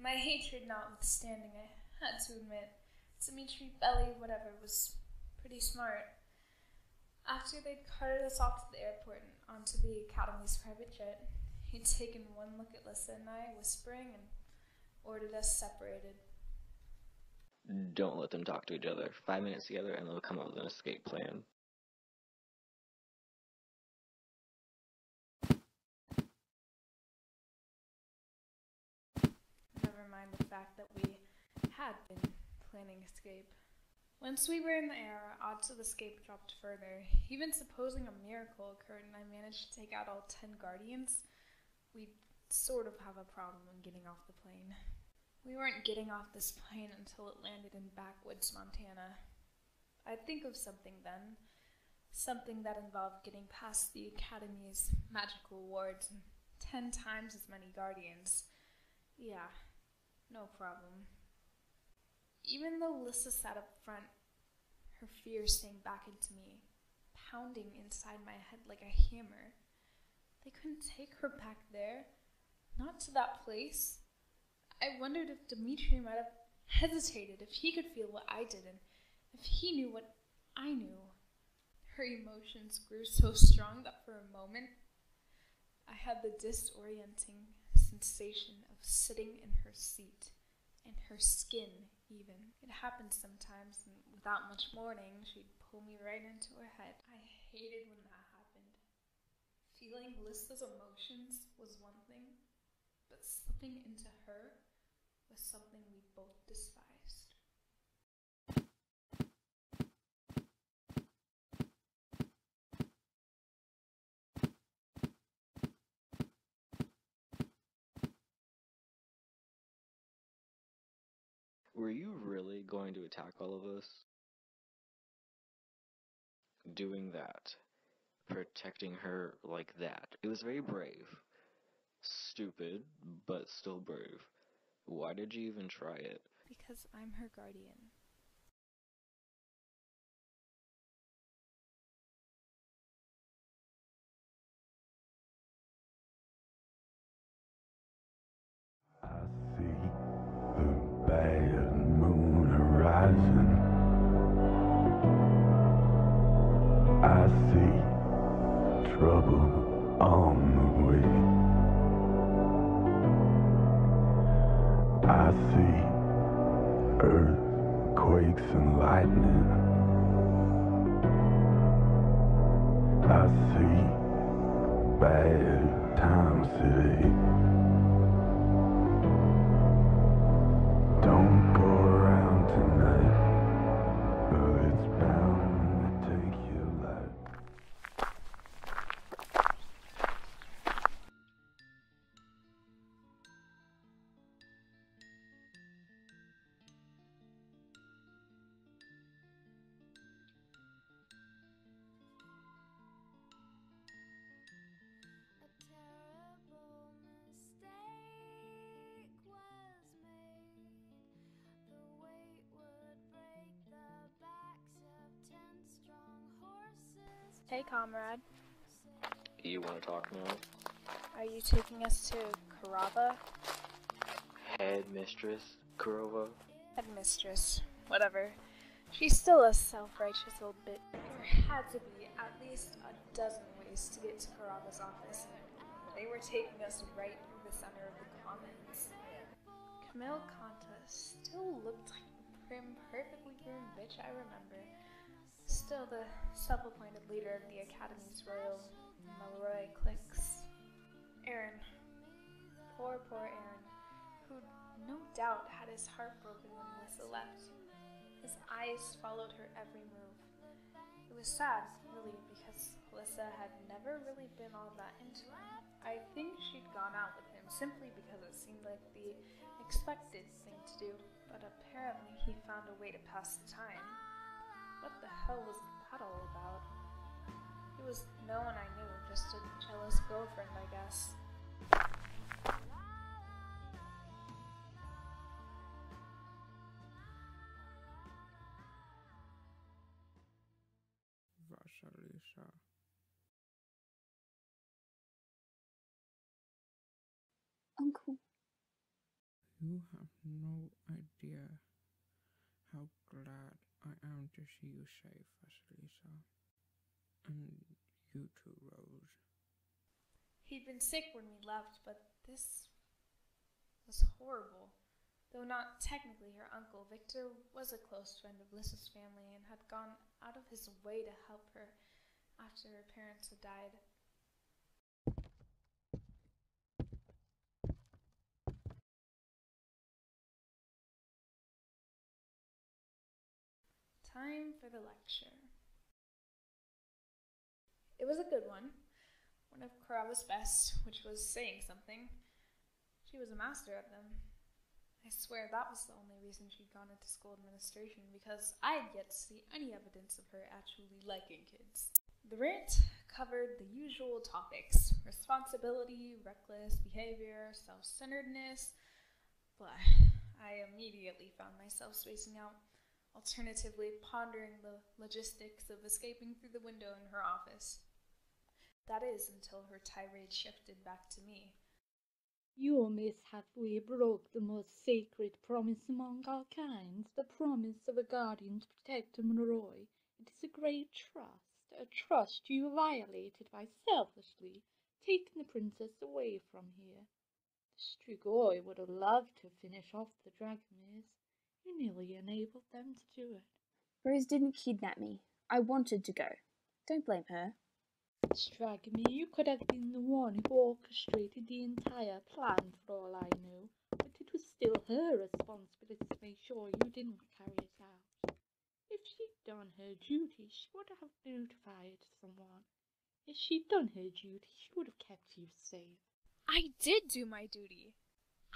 My hatred notwithstanding, I had to admit, Dimitri Belly, whatever, was pretty smart. After they'd carted us off to the airport and onto the Academy's private jet, he'd taken one look at Lissa and I, whispering, and ordered us separated. Don't let them talk to each other. 5 minutes together and they'll come up with an escape plan. Never mind the fact that we had been planning escape. Once we were in the air, our odds of escape dropped further. Even supposing a miracle occurred and I managed to take out all 10 guardians, we'd sort of have a problem in getting off the plane. We weren't getting off this plane until it landed in backwoods, Montana. I'd think of something then. Something that involved getting past the Academy's magical wards and 10 times as many guardians. Yeah, no problem. Even though Lissa sat up front, her fears sank back into me, pounding inside my head like a hammer. They couldn't take her back there, not to that place. I wondered if Dimitri might have hesitated, if he could feel what I did, and if he knew what I knew. Her emotions grew so strong that for a moment, I had the disorienting sensation of sitting in her seat, in her skin even. It happened sometimes, and without much warning, she'd pull me right into her head. I hated when that happened. Feeling Lissa's emotions was one thing, but slipping into her was something we both despised. Were you really going to attack all of us? Doing that. Protecting her like that. It was very brave. Stupid, but still brave. Why did you even try it? Because I'm her guardian. I see the bad moon horizon. I see trouble on the way. I see earthquakes and lightning. I see bad times today. Don't go around tonight, but it's bound to take your life. A terrible mistake was made. The weight would break the backs of 10 strong horses. Hey, comrade. You want to talk now? Are you taking us to Karava? Headmistress Kurova? Headmistress. Whatever. She's still a self-righteous old bit. There had to be at least a dozen ways to get to Karava's office. They were taking us right through the center of the commons. Camille Conta still looked like the prim, perfectly groomed bitch I remember. Still the self-appointed leader of the Academy's royal Malroy cliques. Aaron. Poor Aaron, who'd no doubt had his heart broken when Lissa left. His eyes followed her every move. It was sad, really, because Lissa had never really been all that into him. I think she'd gone out with him simply because it seemed like the expected thing to do, but apparently he found a way to pass the time. What the hell was that all about? He was no one I knew, just a jealous girlfriend, I guess. Wasza Lisza. Uncle, You have no idea how glad I am to see you safe, Vasilisa. And you too, Rose. He'd been sick when we left, but this was horrible. Though not technically her uncle, Victor was a close friend of Lissa's family and had gone out of his way to help her after her parents had died. Time for the lecture. It was a good one of Carava's best, which was saying something. She was a master at them. I swear that was the only reason she'd gone into school administration, because I had yet to see any evidence of her actually liking kids. The rant covered the usual topics: responsibility, reckless behavior, self-centeredness, but I immediately found myself spacing out, alternatively pondering the logistics of escaping through the window in her office. That is, until her tirade shifted back to me. You, Miss Hathaway, broke the most sacred promise among our kind, the promise of a guardian to protect Monroy. It is a great trust, a trust you violated by selfishly taking the princess away from here. The Strigoi would have loved to finish off the Dragomers. You nearly enabled them to do it. Rose didn't kidnap me. I wanted to go. Don't blame her. Dragomir, you could have been the one who orchestrated the entire plan for all I know, but it was still her responsibility to make sure you didn't carry it out. If she'd done her duty, she would have notified someone. If she'd done her duty, she would have kept you safe. I did do my duty.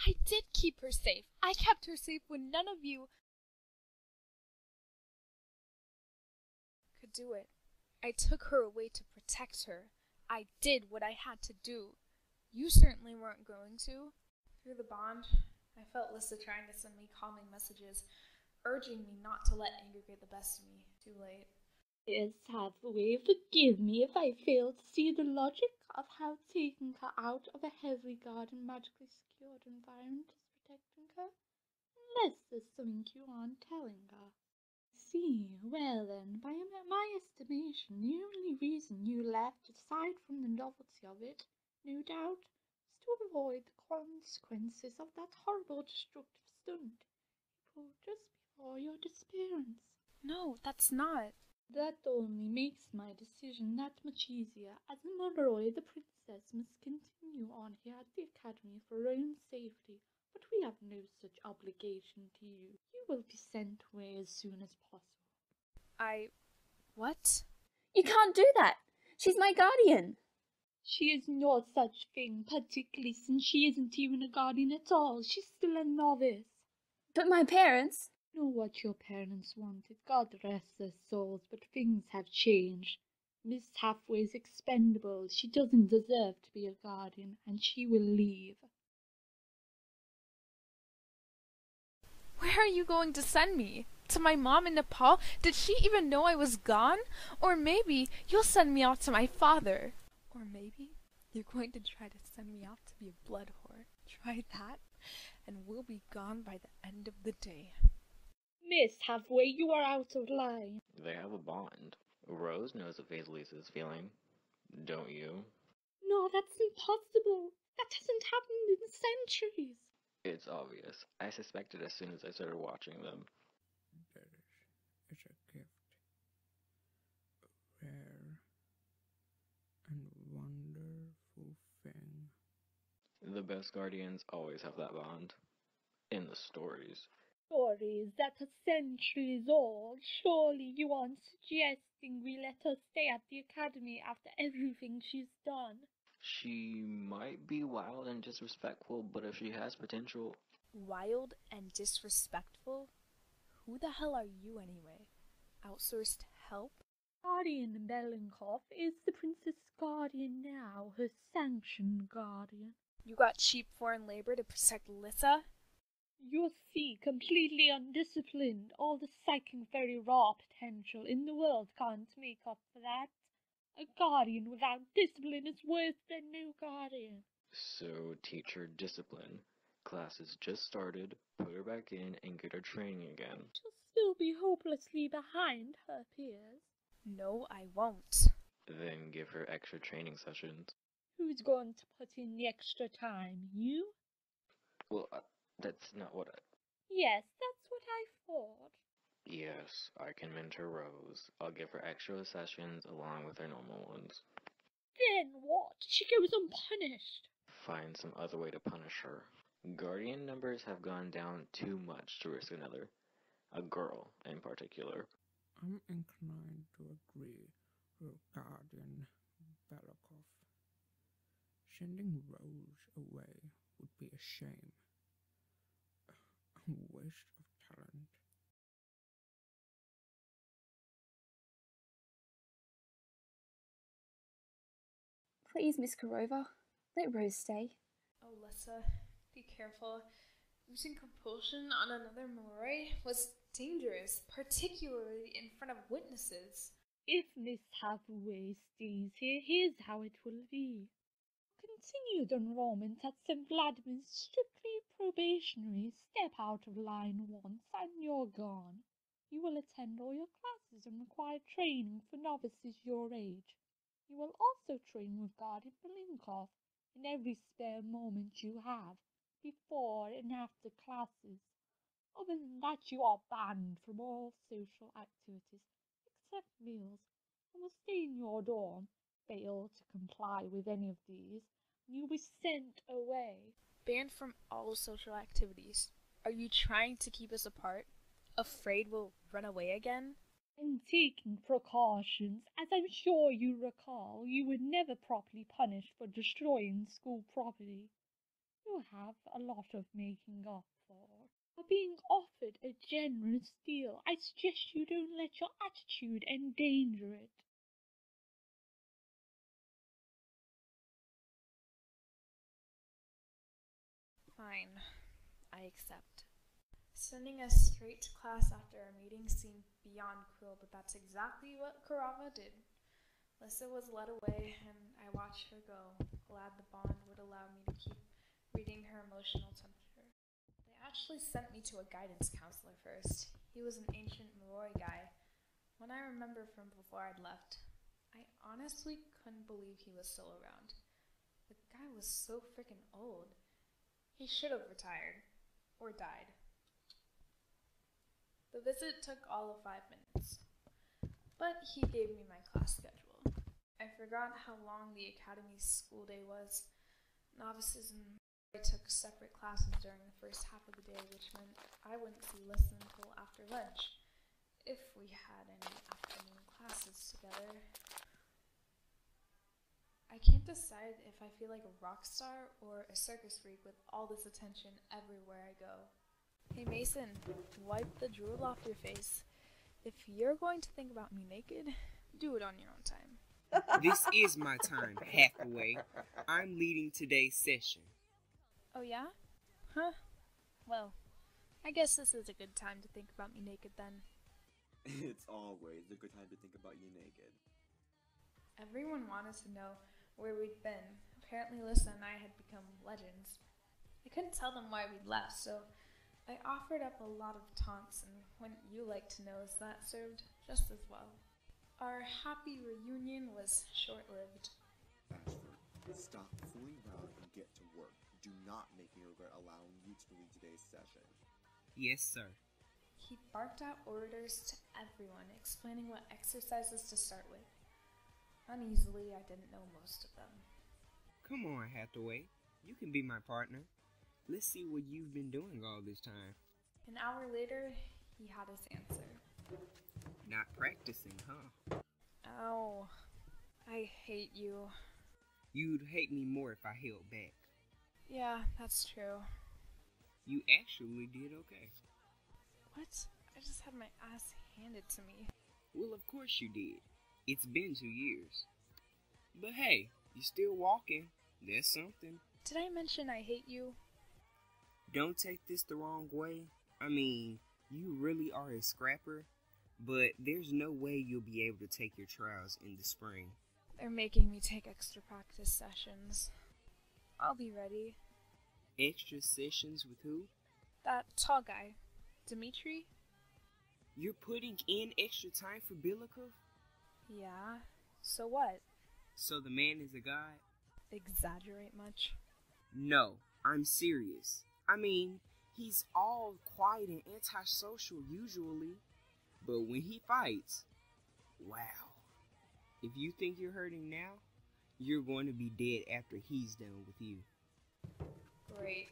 I did keep her safe. I kept her safe when none of you could do it. I took her away to protect her. I did what I had to do. You certainly weren't going to. Through the bond, I felt Lissa trying to send me calming messages, urging me not to let anger get the best of me. Too late. Miss Hathaway, forgive me if I fail to see the logic of how taking her out of a heavily guarded, magically secured environment is protecting her, unless there's something you aren't telling her. See, well then, by my estimation, the only reason you left, aside from the novelty of it, no doubt, was to avoid the consequences of that horrible destructive stunt you pulled just before your disappearance. No, that's not. That only makes my decision that much easier, as Monroy, the princess, must continue on here at the academy for her own safety, but we have no such obligation to you. You will be sent away as soon as possible. What? You can't do that. She's my guardian. She is no such thing, particularly since she isn't even a guardian at all. She's still a novice. But my parents... I know what your parents wanted, God rest their souls, but things have changed. Miss Hathaway's expendable. She doesn't deserve to be a guardian, and she will leave. Where are you going to send me? To my mom in Nepal? Did she even know I was gone? Or maybe you'll send me off to my father. Or maybe you're going to try to send me off to be a blood whore. Try that, and we'll be gone by the end of the day. Miss Hathaway, you are out of line. They have a bond. Rose knows what Vasilisa is feeling. Don't you? No, that's impossible. That hasn't happened in centuries. It's obvious. I suspected as soon as I started watching them. This is a gift. A rare and wonderful thing. The best guardians always have that bond. In the stories. Stories that are centuries old. Surely you aren't suggesting we let her stay at the academy after everything she's done? She might be wild and disrespectful, but if she has potential... Wild and disrespectful? Who the hell are you anyway? Outsourced help? Guardian Belenkoff is the princess' guardian now, her sanctioned guardian. You got cheap foreign labor to protect Lissa? You see, completely undisciplined. All the psychic, very raw potential in the world can't make up for that. A guardian without discipline is worse than no guardian. So teach her discipline. Classes just started, put her back in and get her training again. She'll still be hopelessly behind her peers. No, I won't. Then give her extra training sessions. Who's going to put in the extra time? You? Well, that's not what I... Yes, that's what I thought. Yes, I can mentor Rose. I'll give her extra sessions along with her normal ones. Then what? She goes unpunished. Find some other way to punish her. Guardian numbers have gone down too much to risk another. A girl, in particular. I'm inclined to agree with Guardian Belikov. Sending Rose away would be a shame. A waste of talent. Please, Miss Karova, let Rose stay. Oh, Lissa, be careful. Using compulsion on another Malloy was dangerous, particularly in front of witnesses. If Miss Hathaway stays here, here's how it will be. Continued enrollment at St. Vladimir's strictly probationary. Step out of line once and you're gone. You will attend all your classes and require training for novices your age. You will also train with Guardian Belinkov in every spare moment you have, before and after classes. Other than that, you are banned from all social activities, except meals, and will stay in your dorm. Fail to comply with any of these, and you'll be sent away. Banned from all social activities. Are you trying to keep us apart? Afraid we'll run away again? And taking precautions, as I'm sure you recall, you were never properly punished for destroying school property. You have a lot of making up for. For being offered a generous deal, I suggest you don't let your attitude endanger it. Fine, I accept. Sending us straight to class after our meeting seemed beyond cruel, but that's exactly what Karava did. Lissa was led away, and I watched her go, glad the bond would allow me to keep reading her emotional temperature. They actually sent me to a guidance counselor first. He was an ancient Moroi guy, one I remember from before I'd left. I honestly couldn't believe he was still around. The guy was so freaking old. He should have retired, or died. The visit took all of 5 minutes, but he gave me my class schedule. I forgot how long the academy's school day was. Novices and I took separate classes during the first half of the day, which meant I wouldn't see Lissa until after lunch, if we had any afternoon classes together. I can't decide if I feel like a rock star or a circus freak with all this attention everywhere I go. Hey Mason, wipe the drool off your face. If you're going to think about me naked, do it on your own time. This is my time, Hathaway. I'm leading today's session. Oh yeah? Huh? Well, I guess this is a good time to think about me naked then. It's always a good time to think about you naked. Everyone wanted to know where we'd been. Apparently Lissa and I had become legends. I couldn't tell them why we'd left, so I offered up a lot of taunts, and wouldn't you like to know, as that served just as well. Our happy reunion was short-lived. Ashford, stop fooling around and get to work. Do not make me regret allowing you to lead today's session. Yes, sir. He barked out orders to everyone, explaining what exercises to start with. Uneasily, I didn't know most of them. Come on, Hathaway. You can be my partner. Let's see what you've been doing all this time. An hour later, he had his answer. Not practicing, huh? Ow. I hate you. You'd hate me more if I held back. Yeah, that's true. You actually did okay. What? I just had my ass handed to me. Well, of course you did. It's been 2 years. But hey, you're still walking. That's something. Did I mention I hate you? Don't take this the wrong way. I mean, you really are a scrapper, but there's no way you'll be able to take your trials in the spring. They're making me take extra practice sessions. I'll be ready. Extra sessions with who? That tall guy. Dimitri? You're putting in extra time for Billikov? Yeah. So what? So the man is a god? Exaggerate much? No, I'm serious. I mean, he's all quiet and antisocial usually, but when he fights, wow. If you think you're hurting now, you're going to be dead after he's done with you. Great.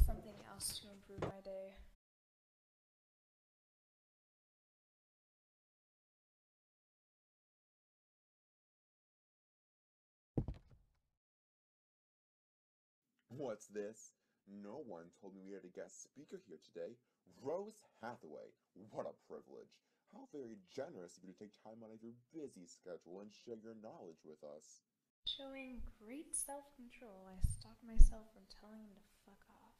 Something else to improve my day. What's this? No one told me we had a guest speaker here today. Rose Hathaway. What a privilege. How very generous of you to take time out of your busy schedule and share your knowledge with us. Showing great self-control, I stopped myself from telling him to fuck off.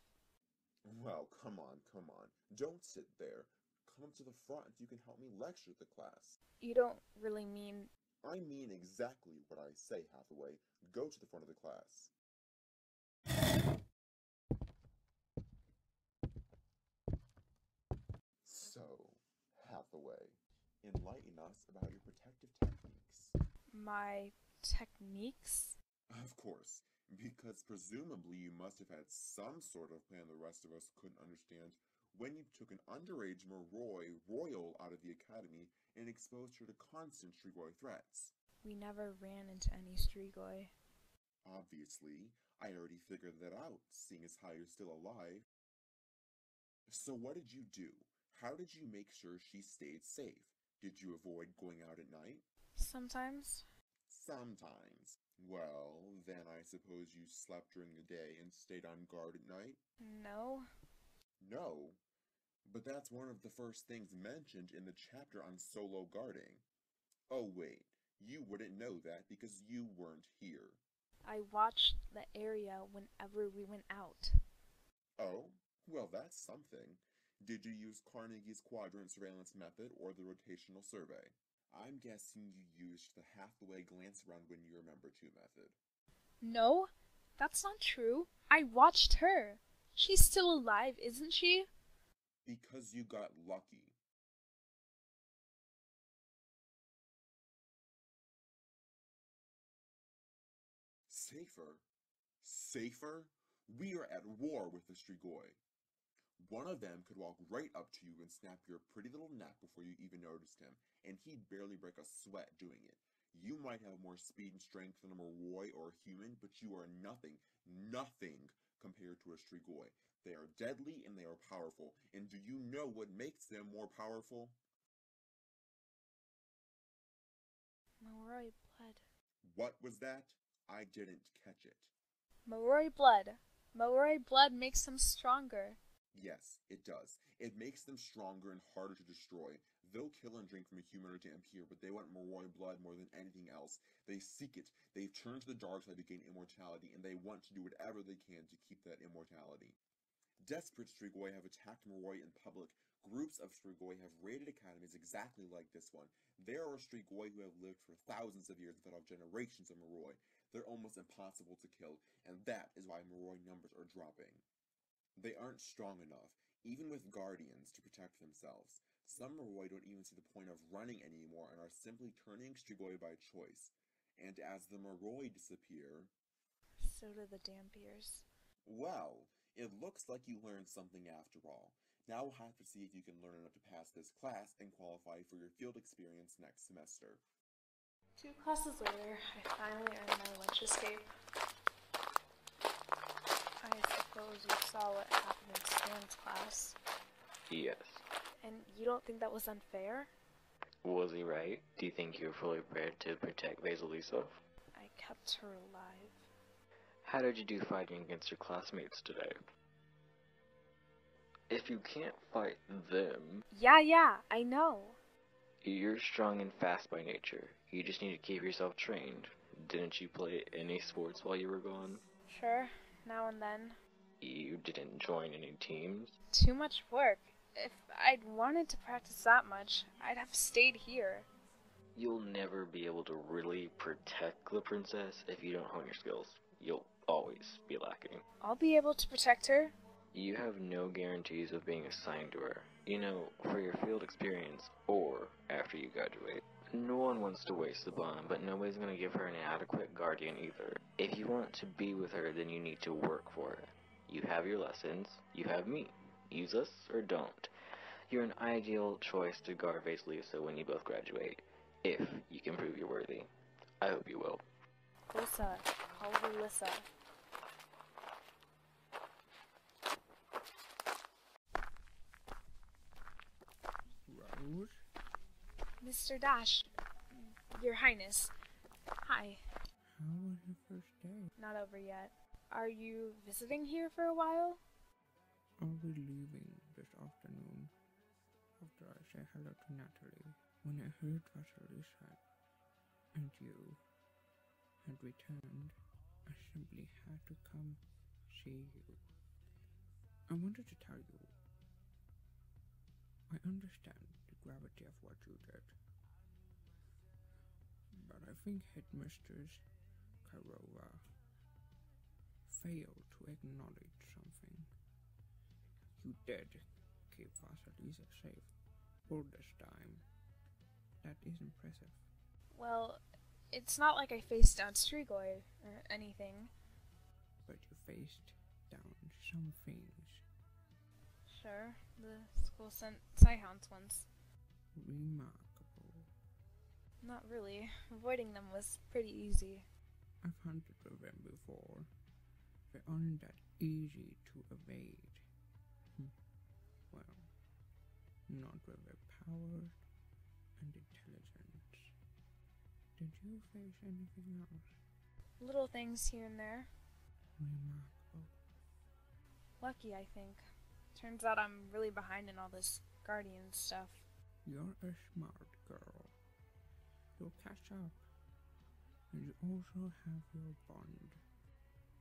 Well, come on, come on. Don't sit there. Come up to the front so you can help me lecture the class. You don't really mean... I mean exactly what I say, Hathaway. Go to the front of the class. So, Hathaway, enlighten us about your protective techniques. My techniques? Of course, because presumably you must have had some sort of plan the rest of us couldn't understand when you took an underage Moroi royal out of the academy and exposed her to constant Strigoi threats. We never ran into any Strigoi. Obviously, I already figured that out, seeing as how you're still alive. So what did you do? How did you make sure she stayed safe? Did you avoid going out at night? Sometimes. Sometimes. Well, then I suppose you slept during the day and stayed on guard at night? No. No. But that's one of the first things mentioned in the chapter on solo guarding. Oh wait, you wouldn't know that because you weren't here. I watched the area whenever we went out. Oh, well that's something. Did you use Carnegie's quadrant surveillance method or the rotational survey? I'm guessing you used the Hathaway glance around when you remember to method. No, that's not true. I watched her. She's still alive, isn't she? Because you got lucky. Safer? Safer? We are at war with the Strigoi. One of them could walk right up to you and snap your pretty little neck before you even noticed him, and he'd barely break a sweat doing it. You might have more speed and strength than a Moroi or a human, but you are nothing compared to a Strigoi. They are deadly and they are powerful, and do you know what makes them more powerful? Moroi blood. What was that? I didn't catch it. Moroi blood. Moroi blood makes them stronger. Yes, it does. It makes them stronger and harder to destroy. They'll kill and drink from a human or Dampier, but they want Moroi blood more than anything else. They seek it. They've turned to the dark side to gain immortality, and they want to do whatever they can to keep that immortality. Desperate Strigoi have attacked Moroi in public. Groups of Strigoi have raided academies exactly like this one. There are Strigoi who have lived for thousands of years and fed off generations of Moroi. They're almost impossible to kill, and that is why Moroi numbers are dropping. They aren't strong enough, even with guardians, to protect themselves. Some Moroi don't even see the point of running anymore and are simply turning Strigoi by choice. And as the Moroi disappear... So do the Dampiers. Well, it looks like you learned something after all. Now we'll have to see if you can learn enough to pass this class and qualify for your field experience next semester. 2 classes later, I finally earned my lunch escape. I suppose you saw what happened in Stan's class. Yes. And you don't think that was unfair? Was he right? Do you think you were fully prepared to protect Vasilisa? I kept her alive. How did you do fighting against your classmates today? If you can't fight them... Yeah, I know. You're strong and fast by nature. You just need to keep yourself trained. Didn't you play any sports while you were gone? Sure, now and then. You didn't join any teams? Too much work. If I'd wanted to practice that much, I'd have stayed here. You'll never be able to really protect the princess if you don't hone your skills. You'll always be lacking. I'll be able to protect her. You have no guarantees of being assigned to her. You know, for your field experience, or after you graduate. No one wants to waste the bond, but nobody's going to give her an adequate guardian either. If you want to be with her, then you need to work for it. You have your lessons. You have me. Use us or don't. You're an ideal choice to guard Vasilisa when you both graduate, if you can prove you're worthy. I hope you will. Lissa. Call her Lissa. Rose? Mr. Dash. Your Highness. Hi. How was your first day? Not over yet. Are you visiting here for a while? I'll be leaving this afternoon after I say hello to Natalie. When I heard Vasilisa and you had returned, I simply had to come see you. I wanted to tell you, I understand the gravity of what you did, but I think headmistress Karova failed to acknowledge something. You did keep Vasilisa safe all this time. That is impressive. Well, it's not like I faced down Strigoi or anything. But you faced down some things. Sure, the school sent Psyhounds once. Remarkable. Not really. Avoiding them was pretty easy. I've hunted with them before. They aren't that easy to evade. Well, not with their powers and intelligence. Did you face anything else? Little things here and there. Remarkable. Lucky, I think. Turns out I'm really behind in all this guardian stuff. You're a smart girl. You'll catch up. And you also have your bond.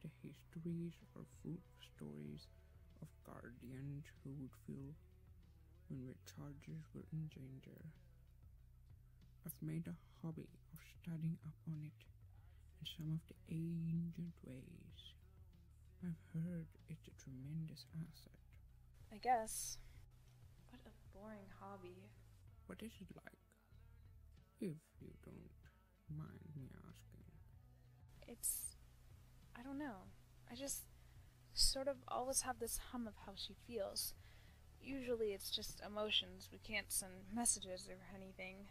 The histories are full of stories of guardians who would feel when their charges were in danger. I've made a hobby of studying up on it and some of the ancient ways. I've heard it's a tremendous asset. I guess. What a boring hobby. What is it like? If you don't mind me asking. I don't know. I just sort of always have this hum of how she feels. Usually it's just emotions. We can't send messages or anything.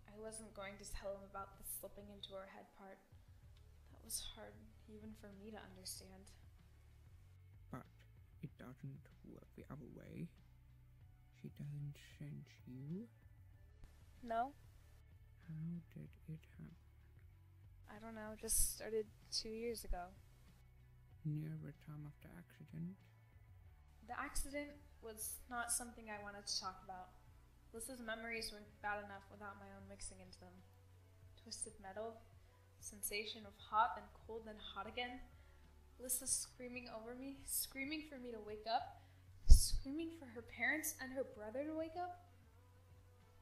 I wasn't going to tell him about the slipping into her head part. That was hard even for me to understand. But it doesn't work the other way. She doesn't sense you. No? How did it happen? I don't know, just started 2 years ago. Near the time of the accident? The accident was not something I wanted to talk about. Lissa's memories weren't bad enough without my own mixing into them. Twisted metal, sensation of hot and cold then hot again. Lissa screaming over me, screaming for me to wake up, screaming for her parents and her brother to wake up.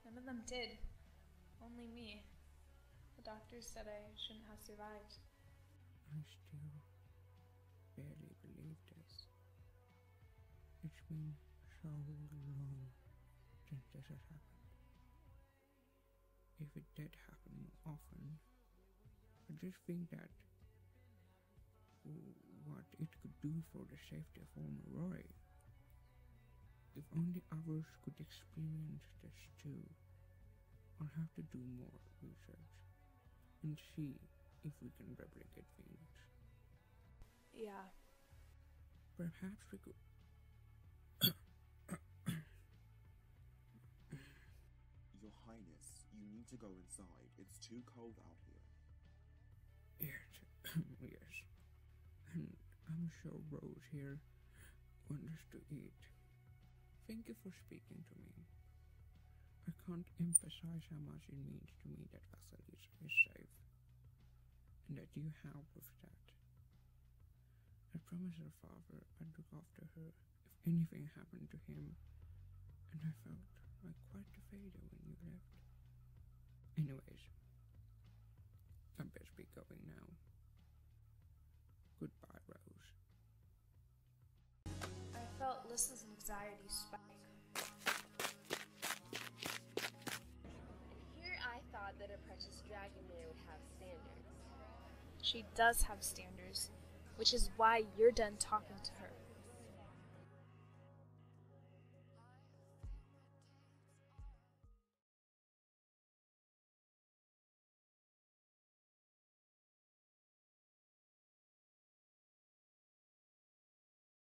None of them did. Only me. The doctors said I shouldn't have survived. I still barely believe this. It's been so long since this has happened. If it did happen more often, I just think that what it could do for the safety of all Roy. If only others could experience this too. I'll have to do more research and see if we can replicate things. Yeah. Perhaps we could. Your Highness, you need to go inside. It's too cold out here. Yes, yes. And I'm sure Rose here wants to eat. Thank you for speaking to me. I can't emphasize how much it means to me that Vasilisa is safe, and that you help with that. I promised her father I'd look after her if anything happened to him, and I felt like quite a failure when you left. Anyways, I best be going now. Goodbye, Rose. I felt Lissa's anxiety spike. And here I thought that a precious dragon mare would have standards. She does have standards, which is why you're done talking to her.